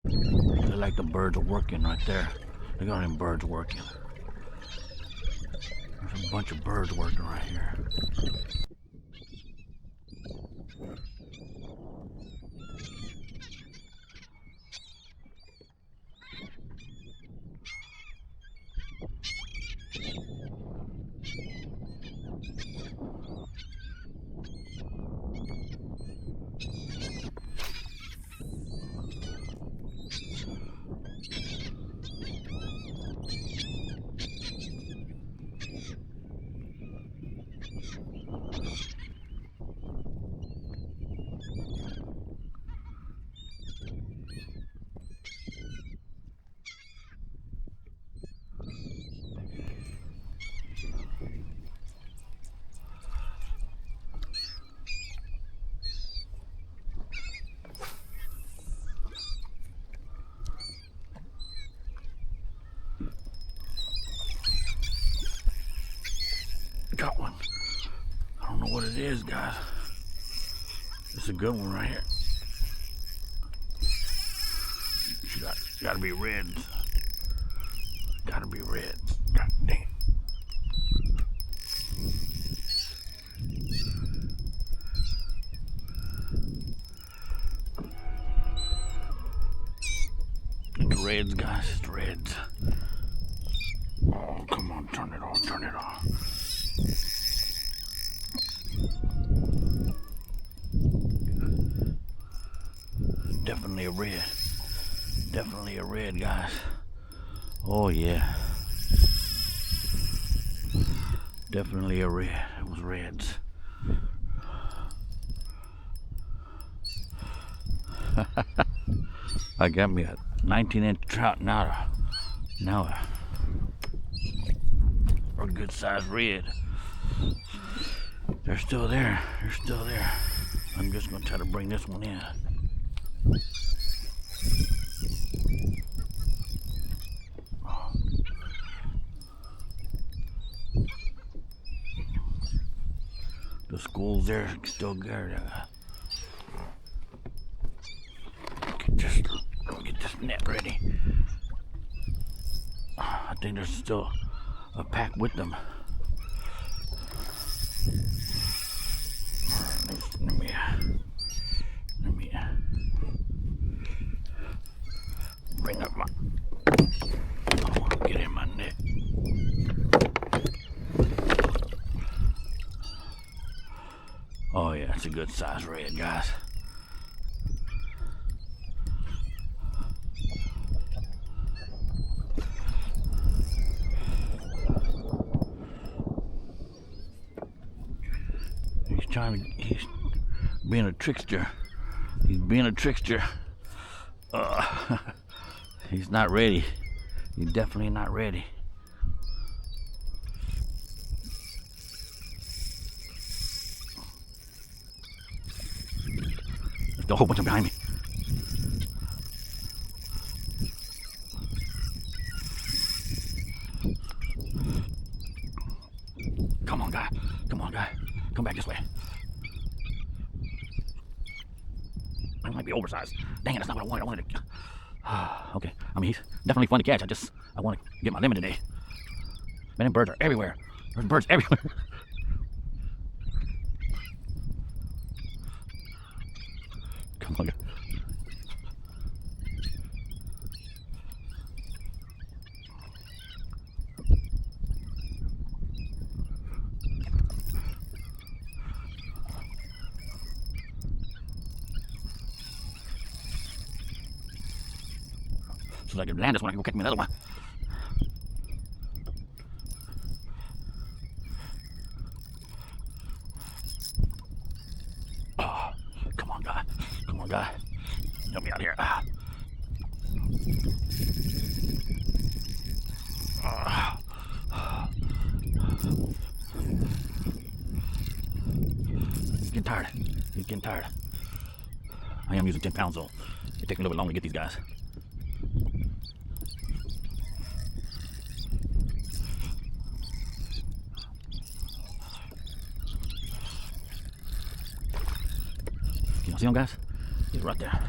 Look like the birds are working right there. Look at all them birds working. There's a bunch of birds working right here. Got one. I don't know what it is, guys. It's a good one right here. She gotta be red. Gotta be red. God dang. It's reds, guys. It's reds. Oh, come on. Turn it off. Turn it off. Definitely a red. Definitely a red, guys. Oh yeah. Definitely a red. It was reds. I got me a 19-inch trout now. A good sized red. They're still there. They're still there. I'm just gonna try to bring this one in. The school's there, still there. Get this net ready. I think there's still a pack with them. Let me bring up my. I want to get in my net. Oh yeah, it's a good size red, guys. He's being a trickster. He's being a trickster. He's not ready. He's definitely not ready. There's a whole bunch of them behind me. Come on, guy. Come on, guy. Come back this way. It might be oversized. Dang it, that's not what I wanted. I wanted to. Okay, I mean, he's definitely fun to catch. I want to get my limit today. Man, them birds are everywhere. There's birds everywhere. Come on, guy. So I can land this one, I can go catch me another one. Oh, come on, guy. Come on, guy. Help me out here. He's getting tired. He's getting tired. I am using 10 pounds though. It takes me a little bit longer to get these guys. Can you see them, guys? He's right there.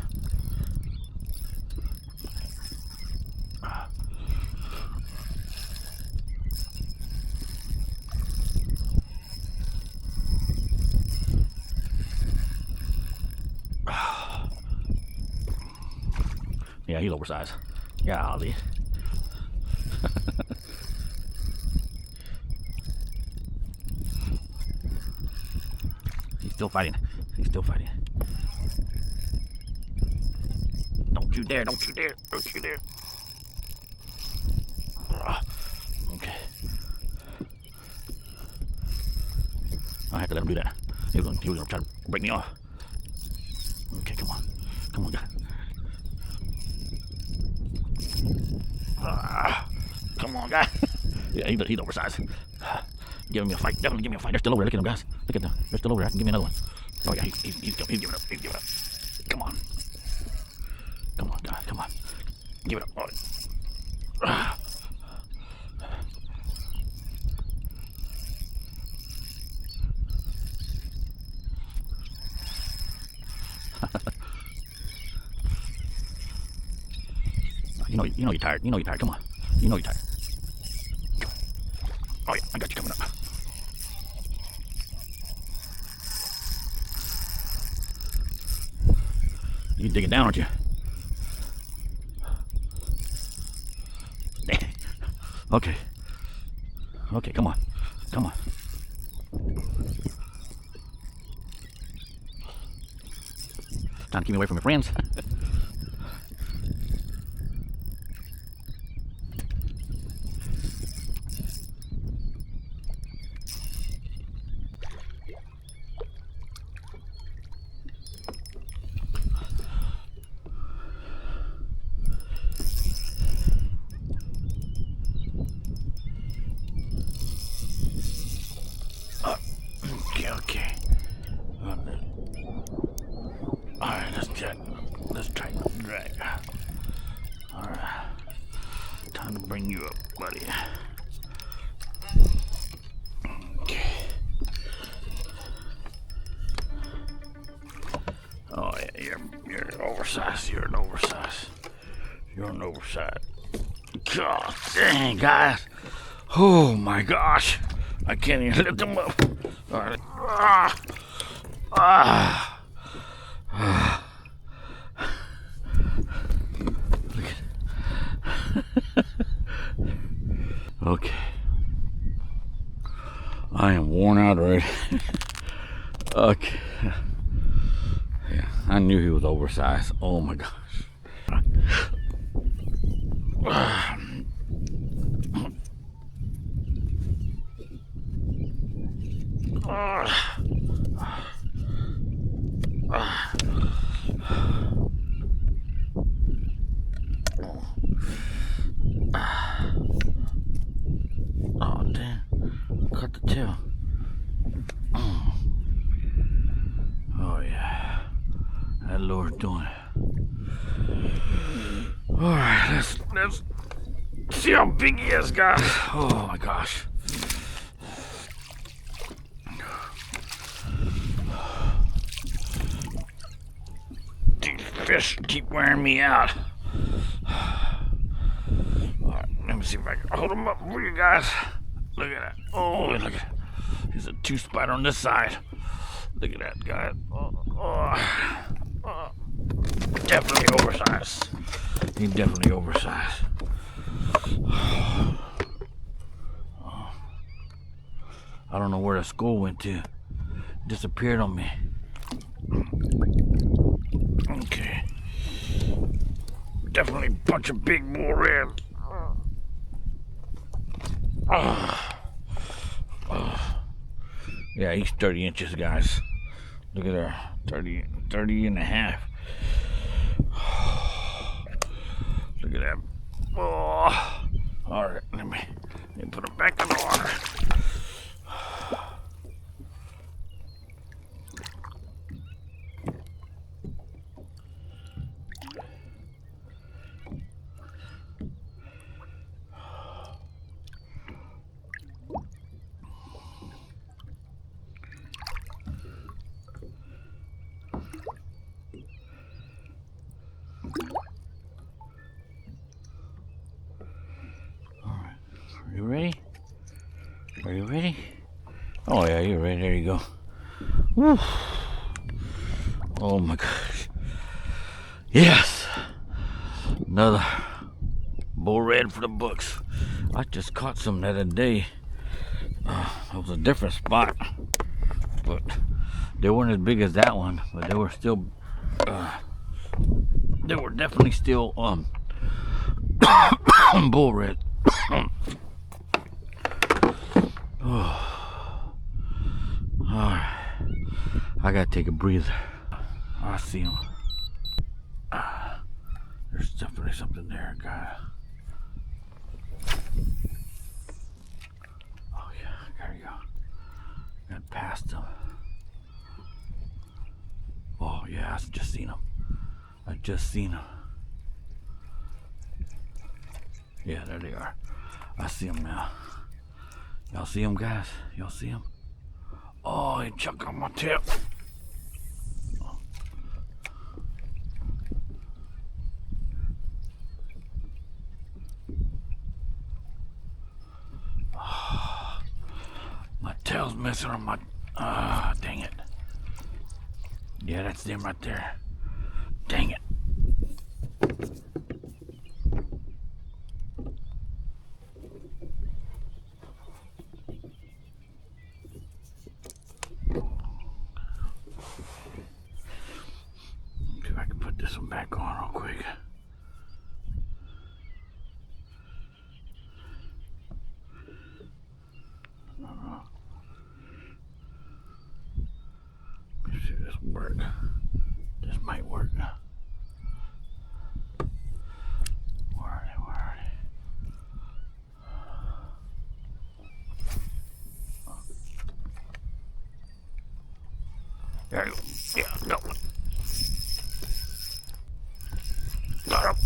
Yeah, he's oversized. Golly. He's still fighting. He's still fighting. Don't you dare, don't you dare, don't you dare. Okay. I have to let him do that. He was gonna try to break me off. Okay, come on. Come on, guy. Come on, guy. Yeah, he's oversized. Giving me a fight. Definitely give me a fight. They're still over there. Look at them, guys. Look at them. They're still over there. I can give me another one. Oh, yeah, he's giving up. He's giving up. Come on. Come on, guys. Come on. Give it up. Oh. You know you're tired. You know you're tired. Come on. You know you're tired. Oh yeah, I got you coming up. You digging down, aren't you? Okay. Okay, come on. Come on. Trying to keep me away from your friends. Okay. Alright, let's try to drag. Alright. Time to bring you up, buddy. Okay. Oh yeah, you're oversized. You're an oversized. You're an oversized. God dang, guys. Oh my gosh. I can't even lift them up. All right. Okay. I am worn out already. Okay. Yeah, I knew he was oversized. Oh my gosh. Oh damn! Cut the tail. Oh yeah, that lure's doing it. All right, let's see how big he is, guys. Oh my gosh. These fish keep wearing me out. Alright, let me see if I can hold him up for you guys. Look at that. Oh, look at that. He's a 2-spider on this side. Look at that, guy. Definitely oversized. He's definitely oversized. I don't know where the skull went to. It disappeared on me. Okay. Definitely a bunch of big bull reds. Yeah, he's 30 inches, guys. Look at that. 30 and a half. Look at that. Oh. All right, let me put him back in the water. You ready? Are you ready? Oh yeah, you're ready. There you go. Woo. Oh my gosh. Yes. Another bull red for the books. I just caught some the other day. It was a different spot, but they weren't as big as that one. But they were still, they were definitely still bull red. Alright, I gotta take a breather. I see him. There's definitely something there, guys. Oh yeah, there you go. Got past him. Oh yeah, I just seen him. I just seen him. Yeah, there they are. I see him now. Y'all see him, guys? Y'all see him? Oh, he chucked on my tip. My tail's messing on my... dang it. Yeah, that's them right there. Dang it. See if I can put this one back on real quick. Let's see if this works. This might work. Where are they? Where are they? There you go. Yeah, no. Got him.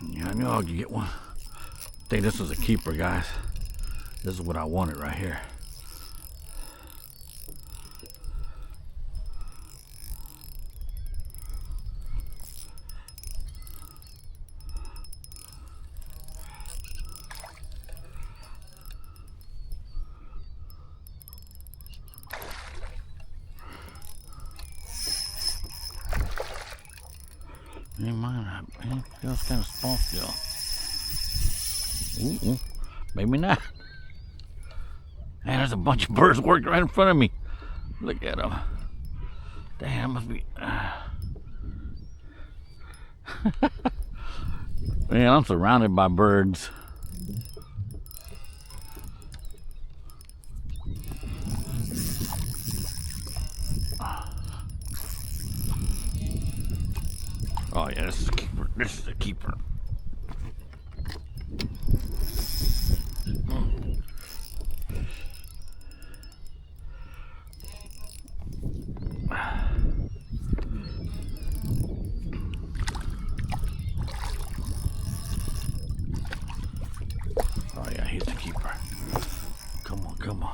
Yeah, I knew I could get one. I think this was a keeper, guys. This is what I wanted right here. Ain't mine. It feels kind of small still. Ooh, maybe not. Man, there's a bunch of birds working right in front of me. Look at them. Damn, must be. Man, I'm surrounded by birds. Oh yeah, this is a keeper. This is a keeper. Oh yeah, he's the keeper. Come on, come on.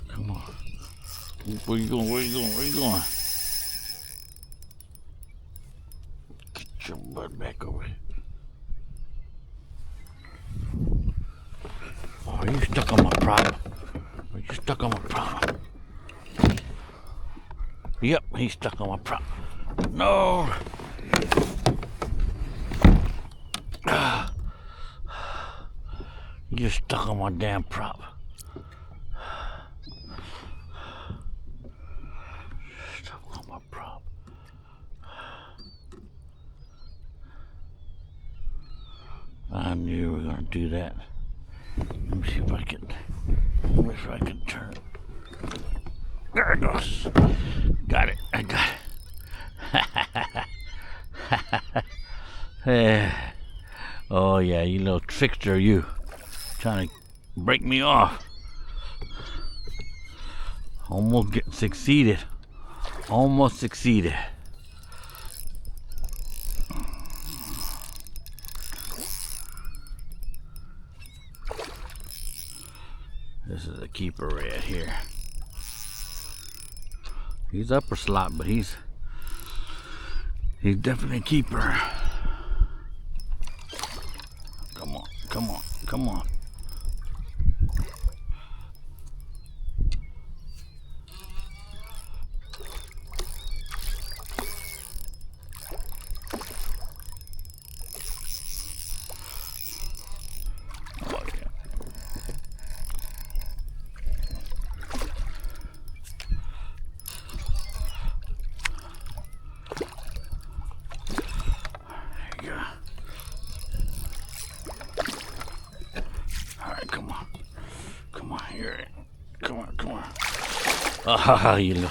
Come on. Where you going? Where you going? Where you going? Get your butt back over here. Oh, you stuck on my prop. You stuck on my prop. Yep, he's stuck on my prop. No. You're stuck on my damn prop. Stuck on my prop. I knew you were gonna do that. Let me see if I can. Let me see if I can turn. There it goes. Got it. I got it. Oh yeah, you little trickster, you. Trying to break me off. Almost succeeded. Almost succeeded. This is a keeper right here. He's upper slot, but he's definitely a keeper. Come on, come on, come on. Ah, you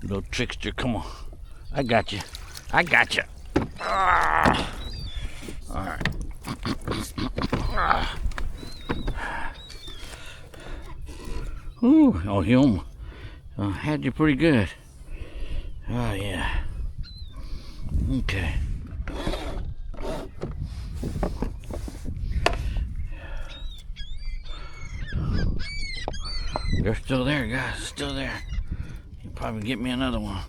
little trickster, come on. I got you. I got you. Ah. All right. Ooh, oh, he almost had you pretty good. Oh, yeah. Okay. They're still there, guys. Still there. You probably get me another one.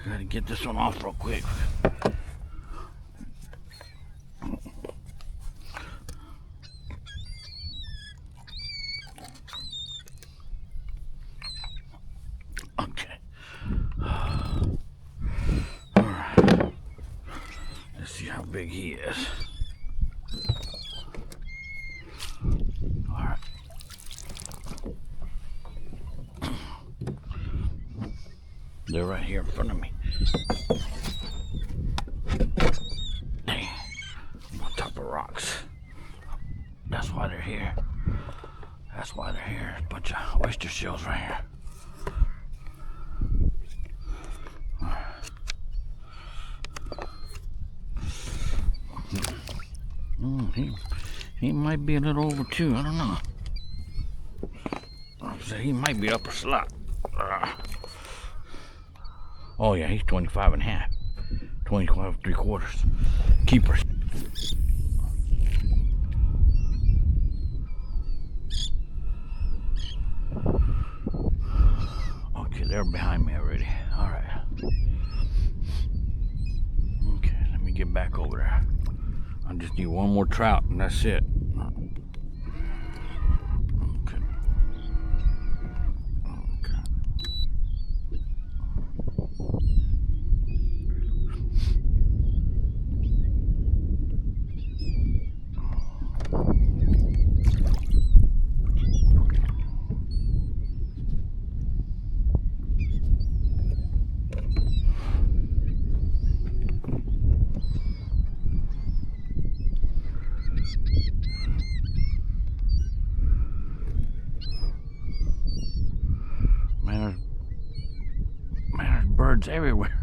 Gotta get this one off real quick. Okay. All right. Let's see how big he is. All right. They're right here in front of me. Dang. I'm on top of rocks. That's why they're here. That's why they're here. A bunch of oyster shells right here. He might be a little over 2. I don't know. He might be upper slot. Oh yeah, he's 25 and a half. 25 3/4. Keeper. Okay, they're behind me already. All right. Okay, let me get back over there. I just need one more trout and that's it. Birds everywhere.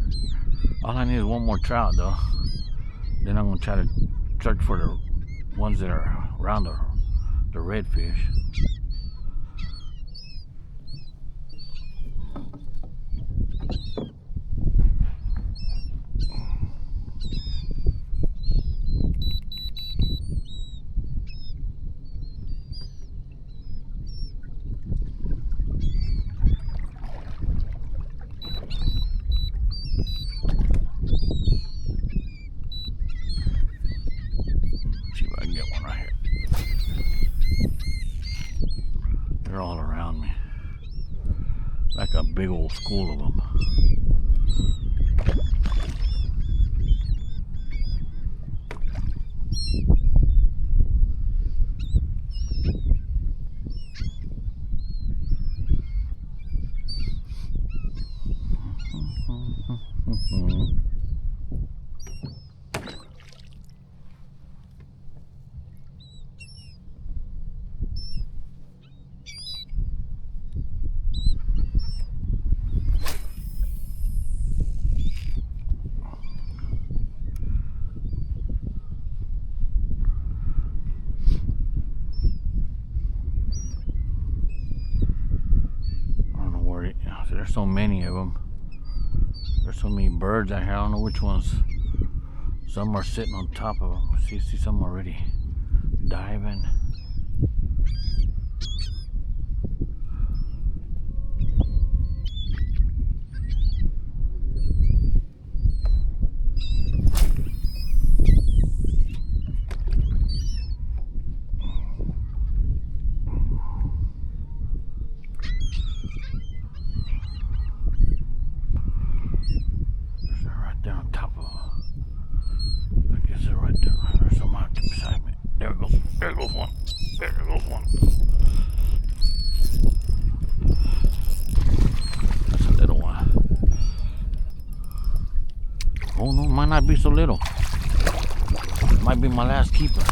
All I need is one more trout though. Then I'm gonna try to search for the ones that are around the redfish. All around me, like a big old school of them. There's so many of them. There's so many birds out here. I don't know which ones. Some are sitting on top of them. See some already diving. I guess they're right there. There's some out there beside me. There goes one. There goes one. That's a little one. Oh no, might not be so little. Might be my last keeper.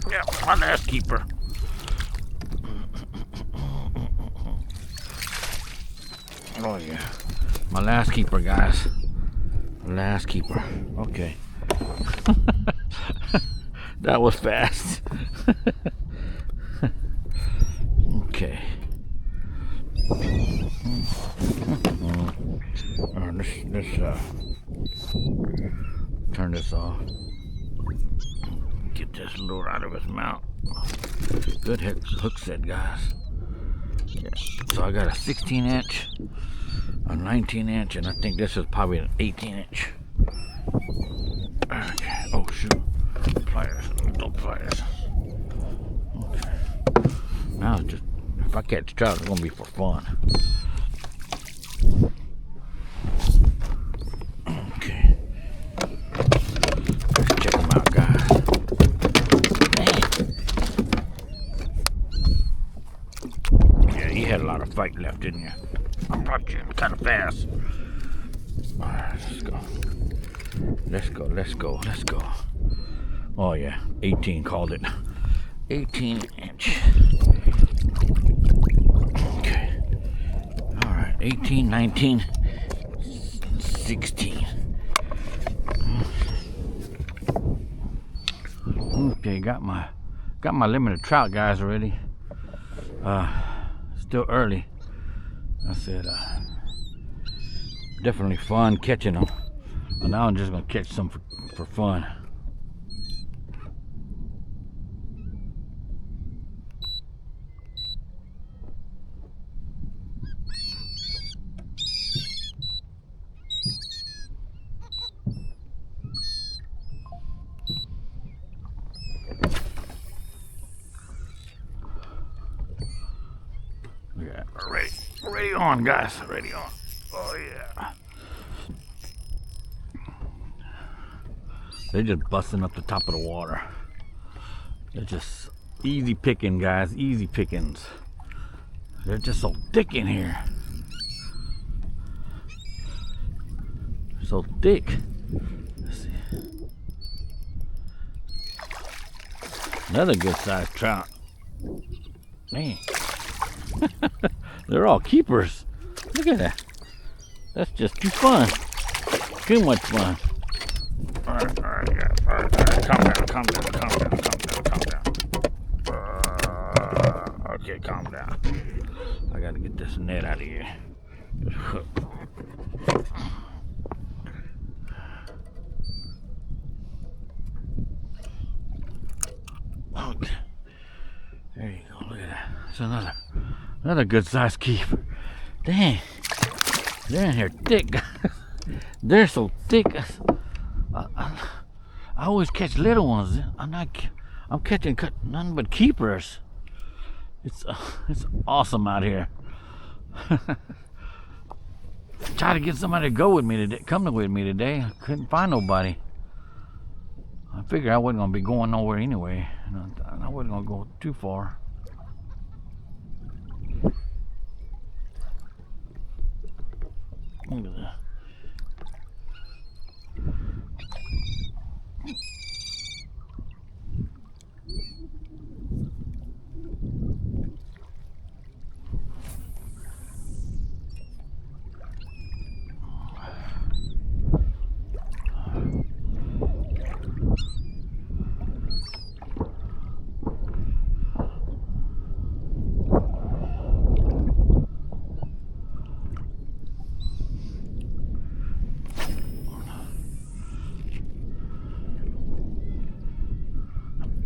Yeah, my last keeper. Oh yeah, my last keeper, guys. Last keeper. Okay. That was fast. Okay. Let's turn this off. Get this lure out of his mouth. Good hook set, guys. Yeah. So I got a 16-inch, a 19-inch, and I think this is probably an 18-inch. Okay. Oh shoot! Pliers. No pliers. Okay. Now it's just, if I catch trout, it's gonna be for fun. Okay. Let's check them out, guys. Man. Yeah, you had a lot of fight left, didn't you? I brought you kind of fast. Alright, let's go. Oh yeah, 18 called it. 18-inch. Okay. Alright, 18, 19, 16. Okay, got my limited trout, guys, already. Still early. I said definitely fun catching them. And now I'm just gonna catch some for fun. Yeah, ready on, guys. Ready on. Oh yeah. They're just busting up the top of the water. They're just easy picking, guys. Easy pickings. They're just so thick in here. So thick. Let's see. Another good sized trout. Man. They're all keepers. Look at that. That's just too fun. Too much fun. Alright, yeah. Alright. Calm down. Okay, calm down. I gotta get this net out of here. Okay. There you go. Look at that. It's another good sized keeper. Dang. They're in here thick. They're so thick. I always catch little ones. I'm catching nothing but keepers. It's awesome out here. Try to get somebody to go with me today. Come with me today. I couldn't find nobody. I figured I wasn't gonna be going nowhere anyway. I wasn't gonna go too far. Look at that.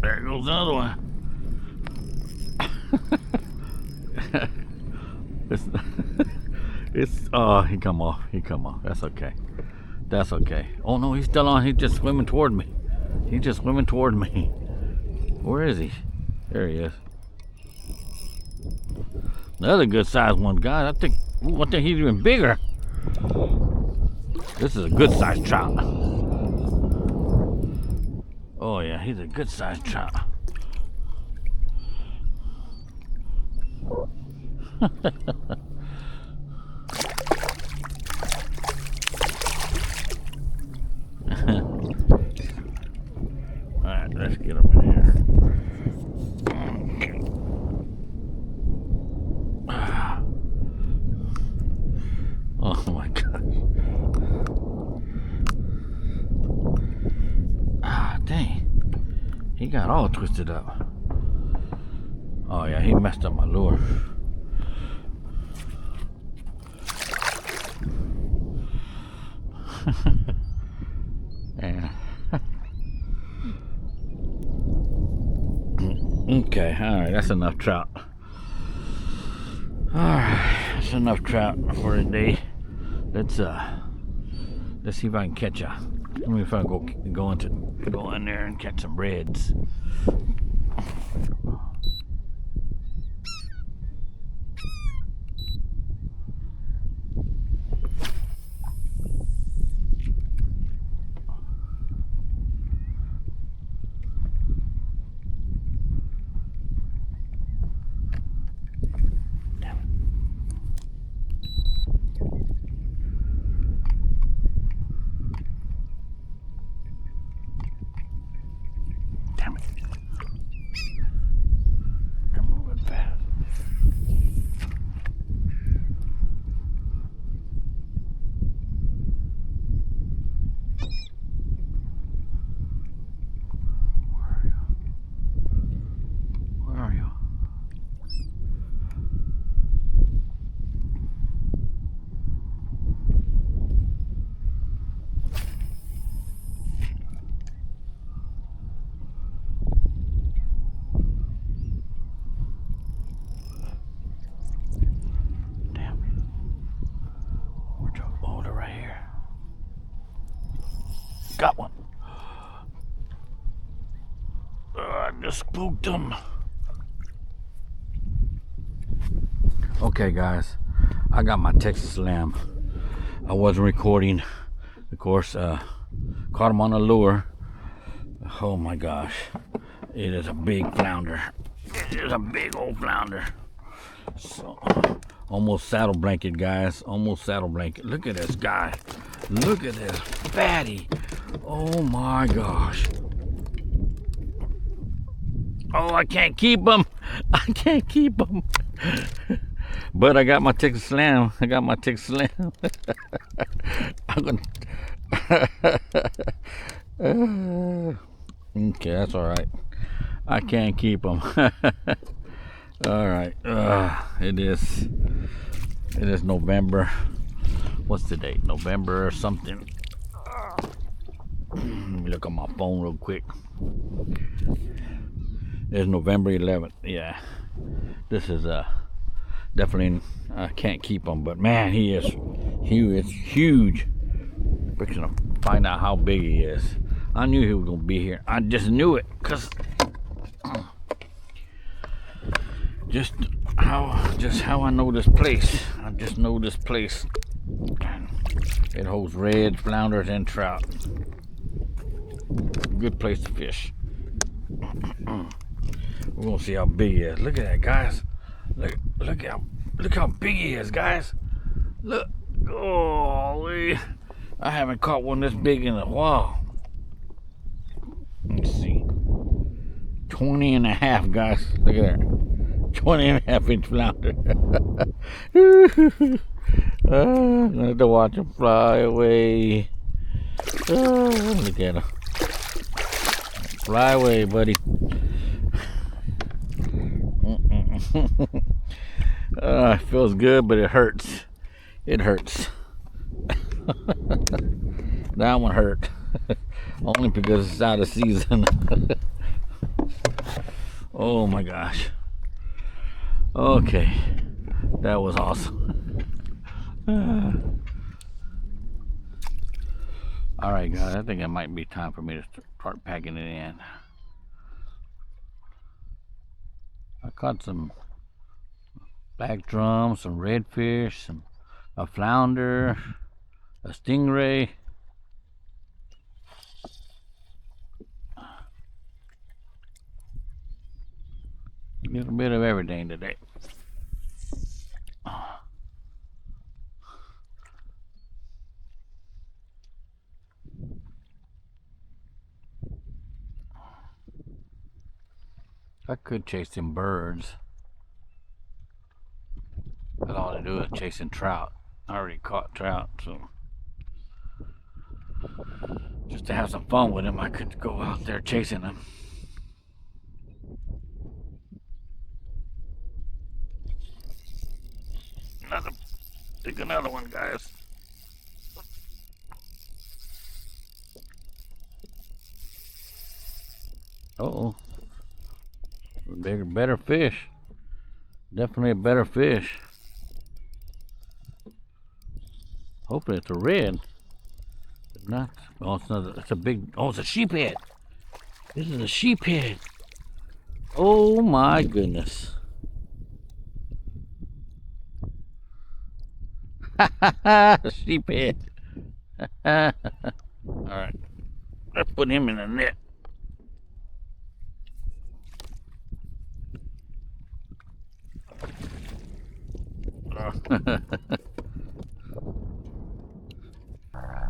There goes another one. He come off. That's okay. Oh no, he's still on. He's just swimming toward me. Where is he? There he is. Another good sized one, guys. I think Ooh, I think he's even bigger. This is a good sized trout. Oh yeah, he's a good sized trout. Alright, let's get him in here. Oh my gosh. Ah, dang. He got all twisted up. Oh yeah, he messed up my lure. Yeah. Okay, alright, that's enough trout. Alright, that's enough trout for today. Let's see if I can catch a. Let me if I go in there and catch some reds. Damn it. They're moving fast. Where are you? Oh, they're right here. Got one. I just spooked them. Okay, guys. I got my Texas lamb. I wasn't recording. Of course, caught him on a lure. Oh my gosh. It is a big flounder. It is a big old flounder. So, almost saddle blanket, guys. Almost saddle blanket. Look at this guy. Look at this fatty. Oh my gosh. Oh, I can't keep him. I can't keep him. But I got my Texas lamb. I got my Texas lamb. I'm gonna. Okay, that's all right. I can't keep them. All right. It is November. What's the date? November or something. Let me look on my phone real quick. It's November 11th. Yeah. This is definitely. I can't keep him, but man, he is huge. Fixing to find out how big he is. I knew he was gonna be here. I just knew it, cause just how I know this place. I just know this place. It holds reds, flounders, and trout. Good place to fish. We're gonna see how big he is. Look at that, guys. Look how big he is, guys. Look. Oh, I haven't caught one this big in a while. Let's see. 20 and a half, guys. Look at that. 20 and a half inch flounder. I'm gonna have to watch him fly away. Look at him. Fly away, buddy. It feels good, but it hurts. It hurts. That one hurt. Only because it's out of season. Oh my gosh. Okay. That was awesome. Alright guys, I think it might be time for me to start packing it in. I caught some black drums, some redfish, some a flounder, a stingray. A little bit of everything today. I could chase them birds, but all I do is chasing trout. I already caught trout, so just to have some fun with them, I could go out there chasing them. Take another one, guys. Uh-oh. Bigger, better fish. Definitely a better fish. Hopefully it's a red. If not, oh, it's not. It's a big. Oh, it's a sheephead. This is a sheephead. Oh my goodness. Sheephead. All right, let's put him in the net.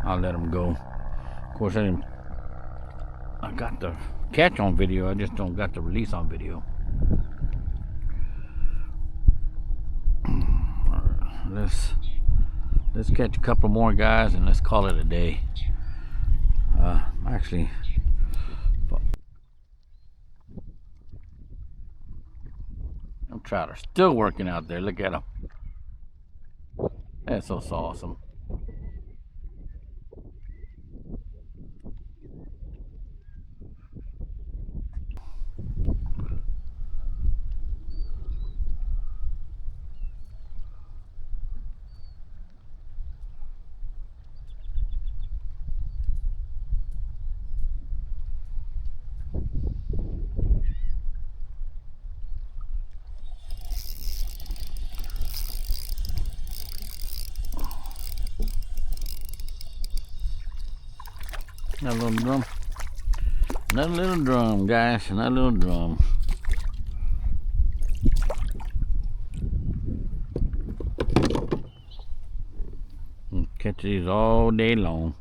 I'll let him go. Of course, I got the catch on video. I just don't got the release on video. Let's catch a couple more guys and let's call it a day. Actually, them trout are still working out there. Look at them. That's so awesome. Another little drum. Another little drum, guys. Another little drum. Catch these all day long.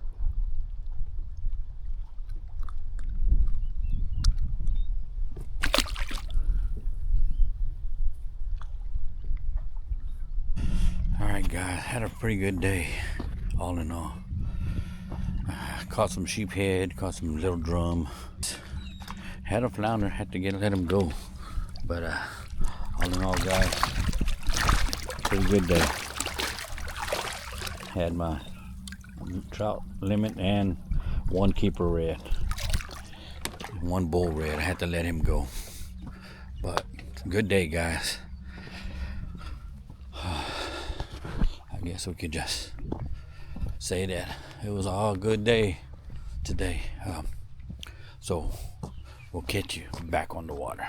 Alright guys, had a pretty good day, all in all. Caught some sheephead, caught some little drum. Had a flounder, had to let him go. But all in all guys, pretty good day. Had my trout limit and one keeper red. One bull red, I had to let him go. But good day guys. I guess we could just say that it was all good day today. So we'll catch you back on the water.